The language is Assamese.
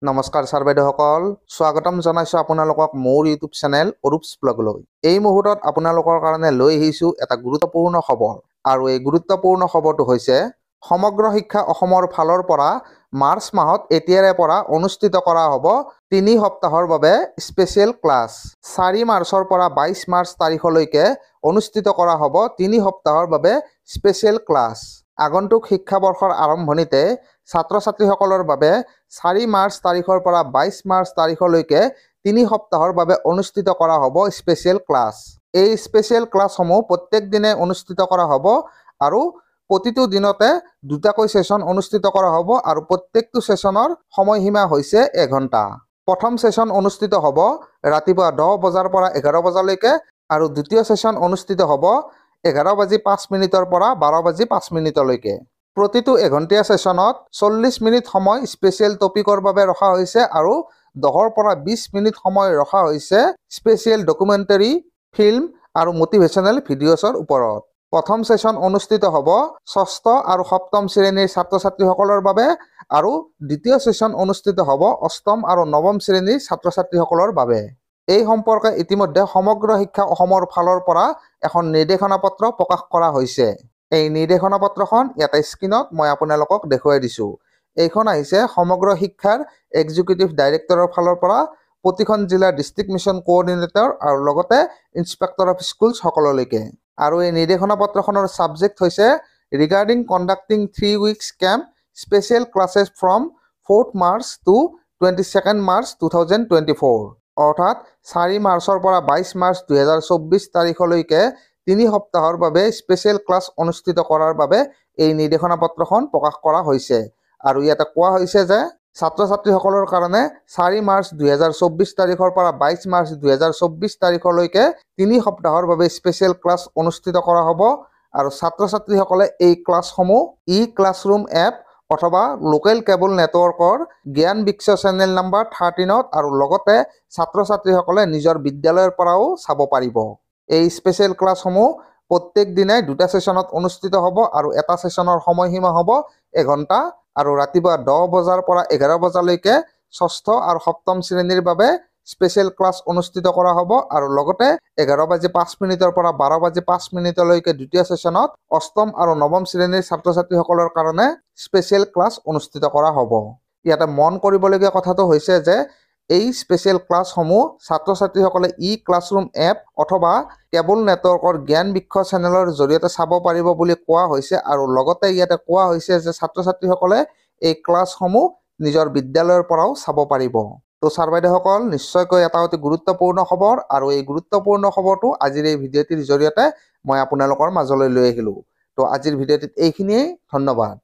নমস্কাৰ ছাৰ বাইদেউসকল, স্বাগতম জনাইছোঁ আপোনালোকক মোৰ ইউটিউব চেনেল অৰূপছ ব্লগলৈ। এই মুহূৰ্তত আপোনালোকৰ কাৰণে লৈ আহিছোঁ এটা গুৰুত্বপূৰ্ণ খবৰ। আৰু এই গুৰুত্বপূৰ্ণ খবৰটো হৈছে সমগ্ৰ শিক্ষা অসমৰ ফালৰ পৰা মাৰ্চ মাহত এতিয়াৰে পৰা অনুষ্ঠিত কৰা হ'ব 3 সপ্তাহৰ বাবে স্পেচিয়েল ক্লাছ। 4 মাৰ্চৰ পৰা 22 মাৰ্চ তাৰিখলৈকে অনুষ্ঠিত কৰা হ'ব 3 সপ্তাহৰ বাবে স্পেচিয়েল ক্লাছ। আগন্তুক শিক্ষাবৰ্ষৰ আৰম্ভণিতে ছাত্ৰ ছাত্ৰীসকলৰ বাবে 4 মাৰ্চ তাৰিখৰ পৰা 22 মাৰ্চ তাৰিখলৈকে 3 সপ্তাহৰ বাবে অনুষ্ঠিত কৰা হ'ব স্পেচিয়েল ক্লাছ। এই স্পেচিয়েল ক্লাছসমূহ প্ৰত্যেক দিনে অনুষ্ঠিত কৰা হ'ব আৰু প্ৰতিটো দিনতে দুটাকৈ সেশন অনুষ্ঠিত কৰা হ'ব আৰু প্ৰত্যেকটো সেশনৰ সময়সীমা হৈছে 1 ঘণ্টা। প্ৰথম সেশন অনুষ্ঠিত হ'ব ৰাতিপুৱা 10 বজাৰ পৰা 11 বজালৈকে আৰু দ্বিতীয় সেশন অনুষ্ঠিত হ'ব 11:05 পৰা 12:05 প্ৰতিটো 1 ঘণ্টীয়া সেশনত 40 মিনিট সময় স্পেচিয়েল টপিকৰ বাবে ৰখা হৈছে আৰু 10 পৰা 20 মিনিট সময় ৰখা হৈছে স্পেচিয়েল ডকুমেণ্টাৰী, ফিল্ম আৰু মটিভেশ্যনেল ভিডিঅ'ছৰ ওপৰত। প্ৰথম সেশন অনুষ্ঠিত হ'ব 6ষ্ঠ আৰু 7ম শ্ৰেণীৰ ছাত্ৰ ছাত্ৰীসকলৰ বাবে আৰু দ্বিতীয় সেশন অনুষ্ঠিত হ'ব 8ম আৰু 9ম শ্ৰেণীৰ ছাত্ৰ ছাত্ৰীসকলৰ বাবে। এই সম্পৰ্কে ইতিমধ্যে সমগ্ৰ শিক্ষা অসমৰ ফালৰ পৰা এখন নিৰ্দেশনা পত্ৰ প্ৰকাশ কৰা হৈছে। এই নিৰ্দেশনা পত্ৰখন ইয়াতে স্ক্ৰীনত মই আপোনালোকক দেখুৱাই দিছোঁ। এইখন আহিছে সমগ্ৰ শিক্ষাৰ এক্সিকিউটিভ ডাইৰেক্টৰৰ ফালৰ পৰা প্ৰতিখন জিলাৰ ডিষ্ট্ৰিক্ট মিছন কোঅৰ্ডিনেটৰ আৰু লগতে ইনস্পেক্টৰ অফ স্কুলছ সকললৈকে। আৰু এই নিৰ্দেশনা পত্ৰখনৰ ছাবজেক্ট হৈছে regarding conducting 3 weeks camp special classes from 4th March to 22nd March 2024। অৰ্থাৎ 4 মাৰ্চৰ পৰা 22 মাৰ্চ 2024 তাৰিখলৈকে 3 সপ্তাহৰ বাবে স্পেচিয়েল ক্লাছ অনুষ্ঠিত কৰাৰ বাবে এই নিৰ্দেশনা পত্ৰখন প্ৰকাশ কৰা হৈছে। আৰু ইয়াতে কোৱা হৈছে যে ছাত্ৰ ছাত্ৰীসকলৰ কাৰণে 4 মাৰ্চ 2024 তাৰিখৰ পৰা 22 মাৰ্চ 2024 তাৰিখলৈকে 3 সপ্তাহৰ বাবে স্পেচিয়েল ক্লাছ অনুষ্ঠিত কৰা হ'ব আৰু ছাত্ৰ ছাত্ৰীসকলে এই ক্লাছসমূহ ক্লাছৰুম এপ অথবা লোকেল কেবল নেটৱৰ্কৰ জ্ঞান বৃক্ষ চেনেল নম্বৰ 13ত আৰু লগতে ছাত্ৰ ছাত্ৰীসকলে নিজৰ বিদ্যালয়ৰ পৰাও চাব পাৰিব। এই স্পেচিয়েল ক্লাছসমূহ প্ৰত্যেক দিনাই দুটা সেশনত অনুষ্ঠিত হ'ব আৰু এটা সেশনৰ সময়সীমা হ'ব 1 ঘণ্টা আৰু ৰাতিপুৱা 10 বজাৰ পৰা 11 বজালৈকে 6ষ্ঠ আৰু 7ম শ্ৰেণীৰ বাবে স্পেচিয়েল ক্লাছ অনুষ্ঠিত কৰা হ'ব আৰু লগতে 11:05 পৰা 12:05 দ্বিতীয় সেশনত 8ম আৰু 9ম শ্ৰেণীৰ ছাত্ৰ ছাত্ৰীসকলৰ কাৰণে স্পেচিয়েল ক্লাছ অনুষ্ঠিত কৰা হ'ব। ইয়াতে মন কৰিবলগীয়া কথাটো হৈছে যে এই স্পেচিয়েল ক্লাছসমূহ ছাত্ৰ ছাত্ৰীসকলে ক্লাছৰুম এপ অথবা কেবল নেটৱৰ্কৰ জ্ঞান বৃক্ষ চেনেলৰ জৰিয়তে চাব পাৰিব বুলি কোৱা হৈছে আৰু লগতে ইয়াতে কোৱা হৈছে যে ছাত্ৰ ছাত্ৰীসকলে এই ক্লাছসমূহ নিজৰ বিদ্যালয়ৰ পৰাও চাব পাৰিব। তো ছাৰ বাইদেউসকল, নিশ্চয়কৈ এটা অতি গুৰুত্বপূৰ্ণ খবৰ আৰু এই গুৰুত্বপূৰ্ণ খবৰটো আজিৰ এই ভিডিঅ'টিৰ জৰিয়তে মই আপোনালোকৰ মাজলৈ লৈ আহিলোঁ। তো আজিৰ ভিডিঅ'টিত এইখিনিয়েই। ধন্যবাদ।